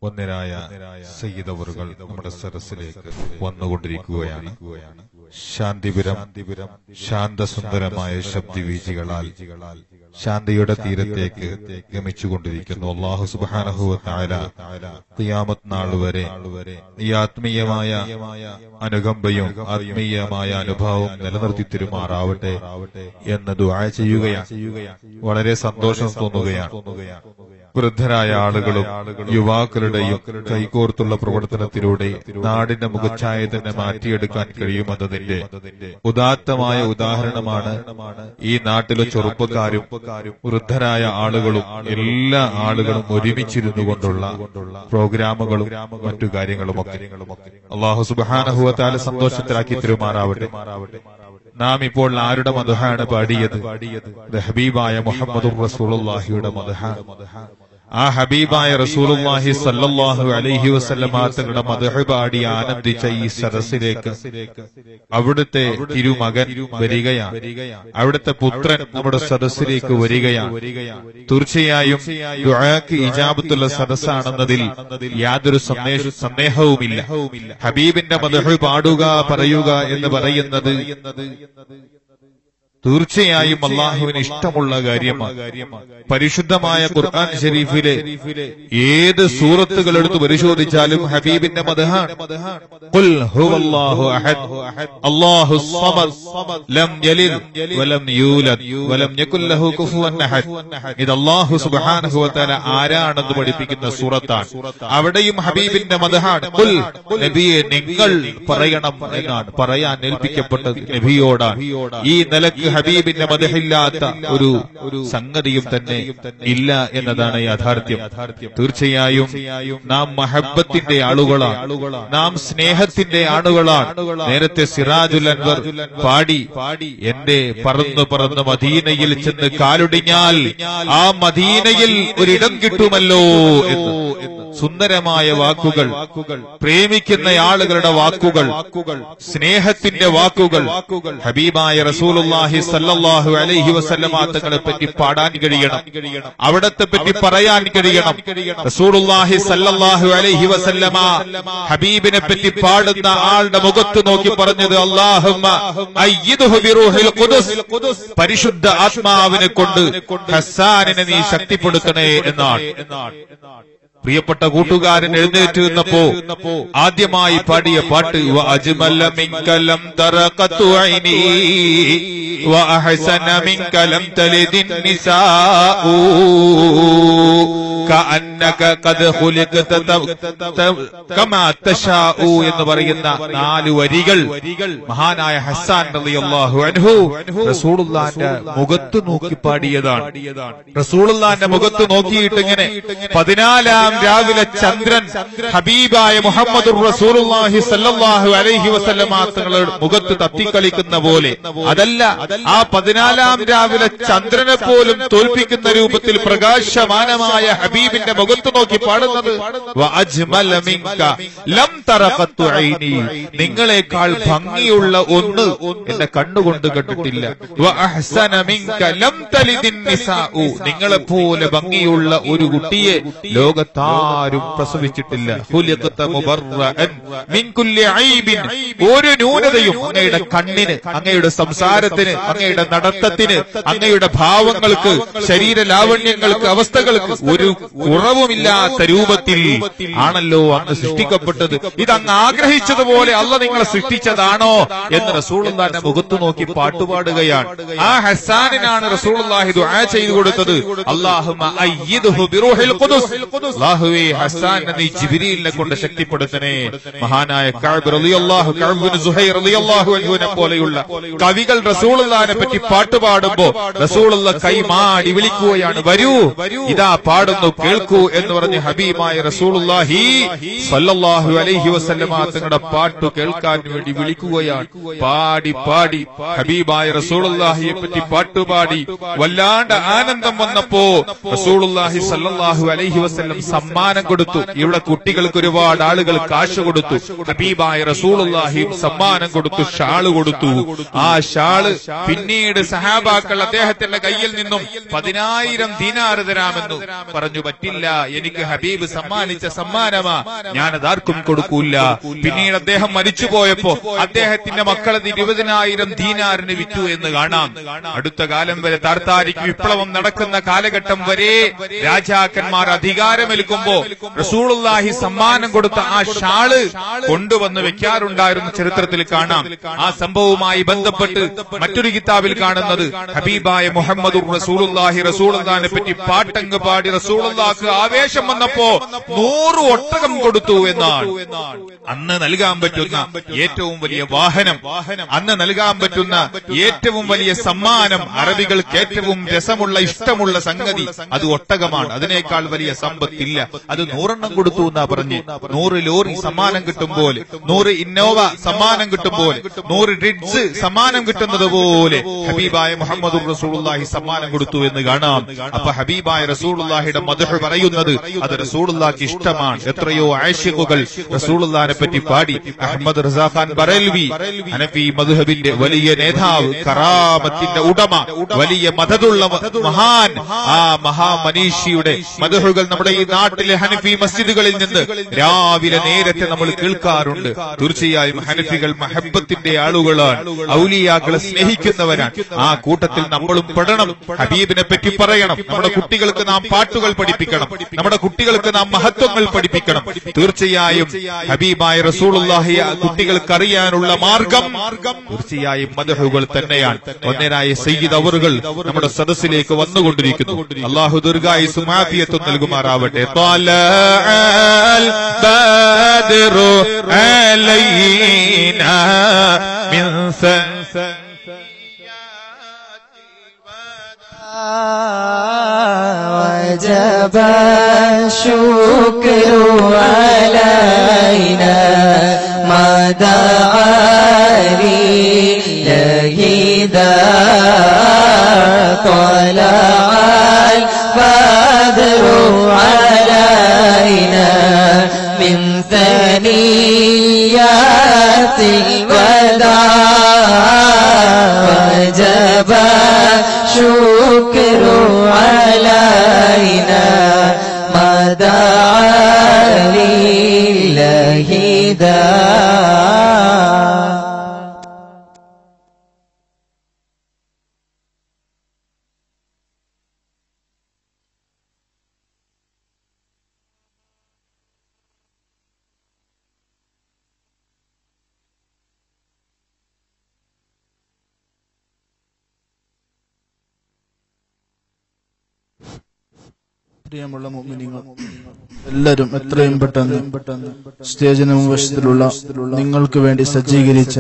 ഒന്നിനായ സയ്യിദ് അവറുകൾ നമ്മുടെ സരസിലേക്ക് വന്നുകൊണ്ടിരിക്കുകയാണ്. ശാന്തിപുരം ശാന്തസുന്ദരമായ ശബ്ദവീചികളാൽ ശാന്തിയുടെ തീരത്തേക്ക് ഗമിച്ചുകൊണ്ടിരിക്കുന്നു. അല്ലാഹു സുബ്ഹാനഹു വ തആല ഖിയാമത്ത് നാൾ വരെ ഈ ആത്മീയമായ അനുകമ്പയും ആത്മീയമായ അനുഭവവും നിലനിർത്തി തരുമാറാവട്ടെ എന്ന് ദുആ ചെയ്യുകയാണ്. വളരെ സന്തോഷം തോന്നുകയാണ്. വൃദ്ധരായ ആളുകളും യുവാക്കളുടെയും കൈകോർത്തുള്ള പ്രവർത്തനത്തിലൂടെ നാടിന്റെ മുഖച്ഛായ തന്നെ മാറ്റിയെടുക്കാൻ കഴിയുമെന്നതിന്റെ ഉദാത്തമായ ഉദാഹരണമാണ് ഈ നാട്ടിലെ ചെറുപ്പക്കാരും വൃദ്ധരായ ആളുകളും എല്ലാ ആളുകളും ഒരുമിച്ചിരുന്നു കൊണ്ടുള്ള പ്രോഗ്രാമുകളും മറ്റു കാര്യങ്ങളുമൊക്കെ. അല്ലാഹു സുബ്ഹാനഹു വ തആല സന്തോഷത്തിലാക്കി തരുമാറാവട്ടെ. നാം ഇപ്പോൾ ആരുടെ മദ്ഹാണ് പാടിയത്? ഹബീബായ മുഹമ്മദുർ റസൂലുള്ളാഹിയുടെ മദ്ഹാണ്. ആ ഹബീബായ റസൂലുള്ളാഹി സ്വല്ലല്ലാഹു അലൈഹി വസല്ലമ തങ്ങളുടെ മദ്ഹ് പാടി ആനന്ദിച്ച ഈ സദസ്സിലേക്ക് അവിടുത്തെ തിരുമകൻ വരികയാണ്. അവിടുത്തെ പുത്രൻ നമ്മുടെ സദസ്സിലേക്ക് വരികയാണ്. തീർച്ചയായും ദുആക്ക് ഇജാബത്തുള്ള സദസ്സാണെന്നതിൽ യാതൊരു സന്ദേഹവുമില്ല. ഹബീബിന്റെ മദ്ഹ് പാടുക, പറയുക എന്ന് പറയുന്നത് തീർച്ചയായും അല്ലാഹുവിന് ഇഷ്ടമുള്ള കാര്യമാണ്. പരിശുദ്ധമായ ഖുർആൻ ശരീഫിലെ ഏത് സൂറത്തുകൾ എടുത്ത് പരിശോധിച്ചാലും ഹബീബിന്റെ മദ്ഹാണ്. ഖുൽ ഹുവല്ലാഹു അഹദ് അല്ലാഹുസ് സമദ് ലം യലിദ് വലം യൂലദ് വലം യകുൽ ലഹു കുഫുവൻ അഹദ്. ഇത് അല്ലാഹു സുബ്ഹാനഹു വ തആല ആരാണെന്ന് പഠിപ്പിക്കുന്ന സൂറത്താണ്. അവിടെയും ഹബീബിന്റെ മദ്ഹാണ്. ഖുൽ നബിയെ നിങ്ങൾ പറയണം എന്നാണ് പറയാൻ ഏൽപ്പിക്കപ്പെട്ടത് നബിയോടാണ്. ഈ നിലക്ക് ഹബീബിന്റെ മദ്ഹില്ലാത്ത ഒരു സംഗതിയും തന്നെ ഇല്ല എന്നതാണ് യാഥാർത്ഥ്യം. തീർച്ചയായും നാം മഹബ്ബത്തിന്റെ ആളുകളാണ്, നാം സ്നേഹത്തിന്റെ ആളുകളാണ്. നേരത്തെ സിറാജുൽ അൻവർ പാടി, എന്റെ പറന്നു പറന്ന് മദീനയിൽ ചെന്ന് കാലുടിഞ്ഞാൽ ആ മദീനയിൽ ഒരിടം കിട്ടുമല്ലോ എന്ന് സുന്ദരമായ വാക്കുകൾ, പ്രേമിക്കുന്ന ആളുകളുടെ വാക്കുകൾ, സ്നേഹത്തിന്റെ വാക്കുകൾ ഹബീബായ റസൂലുള്ളാഹി സ്വല്ലല്ലാഹു അലൈഹി വസല്ലമ തങ്ങളെ പറ്റി പാടാൻ കഴിയണം, അവിടത്തെ പറ്റി പറയാൻ കഴിയണം. റസൂലുള്ളാഹി സ്വല്ലല്ലാഹു അലൈഹി വസല്ലമ ഹബീബിനെ പറ്റി പാടുന്ന ആളുടെ മുഖത്ത് നോക്കി പറഞ്ഞത് അല്ലാഹുമ്മ അയ്യിദ്ഹു ബിറൂഹിൽ ഖുദ്സ്, പരിശുദ്ധ ആത്മാവിനെ കൊണ്ട് ഹസ്സാനിനെ നീ ശക്തിപ്പെടുത്തണേ എന്നാണ്. പ്രിയപ്പെട്ട കൂട്ടുകാരൻ എഴുന്നേറ്റ് നിന്നപ്പോ ആദ്യമായി പാടിയ പാട്ട് വ അജ്മല മിൻകലം തറഖതു ഐനി വ അഹ്സന മിൻകലം തലിദിൻ നിസാഉ കഅന്നക ഖദ് ഖുലിഖത കമാ തശാഉ എന്ന് പറയുന്ന 4 വരികൾ മഹാനായ ഹസ്സാൻ റളിയല്ലാഹു അൻഹു റസൂലുള്ളാഹിന്റെ മുഖത്ത് നോക്കി പാടിയതാണ്. റസൂലുള്ളാഹിന്റെ മുഖത്ത് നോക്കിയിട്ട് ഇങ്ങനെ 14-ാം രാവിലെ ചന്ദ്രൻ ഹബീബായ മുഹമ്മദുർ റസൂലുള്ളാഹി സ്വല്ലല്ലാഹു അലൈഹി വസല്ലമ തങ്ങളുടെ മുഖത്ത് തത്തിക്കളിക്കുന്ന പോലെ, അതല്ല, ആ 14-ാം രാവിലെ ചന്ദ്രനെ പോലും തോൽപ്പിക്കുന്ന രൂപത്തിൽ പ്രകാശമാനമായ ഹബീബിന്റെ മുഖത്ത് നോക്കി പാടുന്നത് വ അജ്മല മിൻക ലം തറഖതു ഐനി, നിങ്ങളെക്കാൾ ഭംഗിയുള്ള ഒന്ന് എന്റെ കണ്ണുകൊണ്ട് കണ്ടിട്ടില്ല. വ അഹ്സന മിൻക ലം തലിദിൻ നിസാഉ, നിങ്ങളെ പോലെ ഭംഗിയുള്ള ഒരു കുട്ടിയെ ലോകത്താരും പ്രസവിച്ചിട്ടില്ല. ഖുലിഖത മുബറഅൻ മിൻ കുല്ലി ഐബിൻ, ഒരു ന്യൂനതയും അങ്ങയുടെ കണ്ണിന്, അങ്ങയുടെ സംസാരത്തിന്, അങ്ങയുടെ നടത്തത്തിന്, അങ്ങയുടെ ഭാവങ്ങൾക്ക്, ശരീര ലാവണ്യങ്ങൾക്ക്, അവസ്ഥകൾക്ക് ഒരു കുറവുമില്ലാത്ത രൂപത്തിൽ ആണല്ലോ അങ്ങ് സൃഷ്ടിക്കപ്പെട്ടത്. ഇത് അങ്ങ് ആഗ്രഹിച്ചതുപോലെ അല്ല നിങ്ങളെ സൃഷ്ടിച്ചതാണോ എന്ന് റസൂലുള്ളാഹിന്റെ മുഖത്ത് നോക്കി പാട്ടുപാടുകയാണ്. ആ ഹസ്സാനിനാണ് റസൂലുള്ളാഹി ദുആ ചെയ്തു കൊടുത്തത്. അല്ലാഹുമ്മ അയ്യിദ്ഹു ബിറൂഹിൽ ഖുദ്സ്, അല്ലാഹുവേ ഹസ്സാനെ നീ ജിബ്രീലിനെ കൊണ്ട് ശക്തിപ്പെടുത്തണേ. മഹാനായ കഅബ് റളിയല്ലാഹു കഅബ് ഇബ്നു സുഹൈർ റളിയല്ലാഹു അൻഹുവിനെ പോലെയുള്ള കവികൾ റസൂലുള്ളാഹിനെ പറ്റി പാട്ടുപാടുമ്പോൾ റസൂലുള്ളാഹി കൈമാടി വിളിക്കുകയാണ്, വരൂ ഇതാ പാടുന്നു, കേൾക്കൂ എന്ന് പറഞ്ഞ് ഹബീബായ റസൂലുള്ളാഹി സ്വല്ലല്ലാഹു അലൈഹി വസല്ലമ തങ്ങളുടെ പാട്ട് കേൾക്കാൻ വേണ്ടി വിളിക്കുകയാണ്. പാടി പാടി ഹബീബായ റസൂലുള്ളാഹിയെ പറ്റി പാട്ടുപാടി വല്ലാണ്ട് ആനന്ദം വന്നപ്പോ റസൂലുള്ളാഹി സ്വല്ലല്ലാഹു അലൈഹി വസല്ലം സമ്മാനം കൊടുത്തു. ഇവിടെ കുട്ടികൾക്ക് ഒരുപാട് ആളുകൾ കാശ് കൊടുത്തു. ഹബീബായ റസൂലുള്ളാഹി സമ്മാനം കൊടുത്തു, ഷാള് കൊടുത്തു. ആ ഷാള് പിന്നീട് സഹാബാക്കൾ അദ്ദേഹത്തിന്റെ കയ്യിൽ നിന്നും 10,000 ദീനാർ തരാമെന്ന് പറഞ്ഞു. പറ്റില്ല, എനിക്ക് ഹബീബ് സമ്മാനിച്ച സമ്മാനമാ, ഞാനത് ആർക്കും കൊടുക്കൂല. പിന്നീട് അദ്ദേഹം മരിച്ചുപോയപ്പോ അദ്ദേഹത്തിന്റെ മക്കളത് 20,000 ദീനാറിന് വിറ്റു എന്ന് കാണാം. അടുത്ത കാലം വരെ താർത്താരിക്ക് വിപ്ലവം നടക്കുന്ന കാലഘട്ടം വരെ രാജാക്കന്മാർ അധികാരമേൽക്കുമ്പോ റസൂലുള്ളാഹി സമ്മാനം കൊടുത്ത ആ ഷാള് കൊണ്ടുവന്ന് വെക്കാറുണ്ടായിരുന്ന ചരിത്രത്തിൽ കാണാം. ആ സംഭവവുമായി ബന്ധപ്പെട്ട് മറ്റൊരു കിതാബിൽ കാണുന്നത് ഹബീബായ മുഹമ്മദുർ റസൂലുള്ളാഹി റസൂലുള്ളാഹിനെ പറ്റി പാട്ടങ്ങ് പാടി റസൂലുള്ളാഹിക്ക് ആവേശം വന്നപ്പോ 100 ഒട്ടകം കൊടുത്തു എന്നാണ്. അന്ന് നൽകാൻ പറ്റുന്ന ഏറ്റവും വലിയ വാഹനം, അന്ന് നൽകാൻ പറ്റുന്ന ഏറ്റവും വലിയ സമ്മാനം, അറബികൾക്ക് ഏറ്റവും രസമുള്ള ഇഷ്ടമുള്ള സംഗതി അത് ഒട്ടകമാണ്. അതിനേക്കാൾ വലിയ സമ്പത്തില്ല. അത് 100 കൊടുത്തു എന്നാ പറഞ്ഞ്. 100 ലോറി സമ്മാനം കിട്ടും പോലെ, 100 ഇന്നോവ സമ്മാനം കിട്ടും പോലെ, 100 റിഡ്സ് സമ്മാനം കിട്ടുന്നത് പോലെ ഹബീബായ മുഹമ്മദുർ റസൂലുള്ളാഹി സമ്മാനം കൊടുത്തു എന്ന് കാണാം. അപ്പൊ ഹബീബായ റസൂലുള്ളാഹിയുടെ മദ്ഹ് പറയുന്നത് അത് റസൂലുള്ളാഹിക്ക് ഇഷ്ടമാണ്. എത്രയോ ആശിഖുകൾ റസൂലുള്ളാഹിനെ പറ്റി പാടി. അഹ്മദ് റസാ ഖാൻ ബറൽവി, ഹനഫി മദ്ഹബിന്റെ വലിയ നേതാവ്, കറാമത്തിന്റെ ഉടമ, വലിയ മദതുള്ള മഹാൻ, ആ മഹാമനീഷിയുടെ മദ്ഹുകൾ നമ്മുടെ ഈ നാട്ടിലെ ഹനഫി മസ്ജിദുകളിൽ നിന്ന് രാവിലെ നേരത്തെ നമ്മൾ കേൾക്കാറുണ്ട്. തീർച്ചയായും ഹനഫികൾ മഹബത്തിന്റെ ആളുകളാണ്, ഔലിയാക്കളെ സ്നേഹിക്കുന്നവരാണ്. ആ കൂട്ടത്തിൽ നമ്മളും പെടണം. ഹബീബിനെ പറ്റി പറയണം. നമ്മുടെ കുട്ടികൾക്ക് നാം പാട്ടുകൾ പഠിപ്പിക്കണം. നമ്മുടെ കുട്ടികൾക്ക് നാം മഹത്വങ്ങൾ പഠിപ്പിക്കണം. തീർച്ചയായും ഹബീബായ റസൂലുള്ളാഹി കുട്ടികൾക്ക് അറിയാനുള്ള മാർഗം തീർച്ചയായും മദ്ഹുകൾ തന്നെയാണ്. ഒന്നരായ സയ്യിദ് അവറുകൾ നമ്മുടെ സദസ്സിലേക്ക് വന്നുകൊണ്ടിരിക്കുന്നു. അല്ലാഹു ദീർഘായുസ്സും ആഫിയത്തും നൽകുമാറാവട്ടെ. ത്വലഅൽ ബദ്റു അലൈനാ മിൻ وجب الشكر علينا ما دعا لله طلع البدر علينا من ثنيات الوداع وجب الشكر علينا ما دعا لله പ്രിയമുള്ള മുഅ്മിനീങ്ങൾ എല്ലാവരും എത്രയും പെട്ടെന്ന് സ്റ്റേജിന് മുൻവശത്തിലുള്ള നിങ്ങൾക്ക് വേണ്ടി സജ്ജീകരിച്ച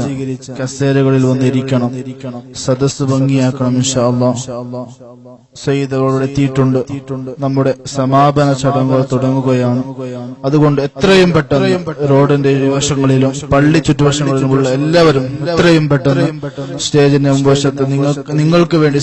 കസേരകളിൽ വന്നിരിക്കണം. സദസ്സ് ഭംഗിയാക്കണം ഇൻഷാ അല്ലാഹ്. സയ്യിദുകൾ എത്തിയിട്ടുണ്ട്. നമ്മുടെ സമാപന ചടങ്ങുകൾ തുടങ്ങുകയാണ്. അതുകൊണ്ട് എത്രയും പെട്ടെന്ന് റോഡിന്റെ ഇരുവശങ്ങളിലും പള്ളി ചുറ്റുവശങ്ങളിലുമുള്ള എല്ലാവരും എത്രയും പെട്ടെന്ന് സ്റ്റേജിന് മുൻവശത്ത് നിങ്ങൾക്ക് വേണ്ടി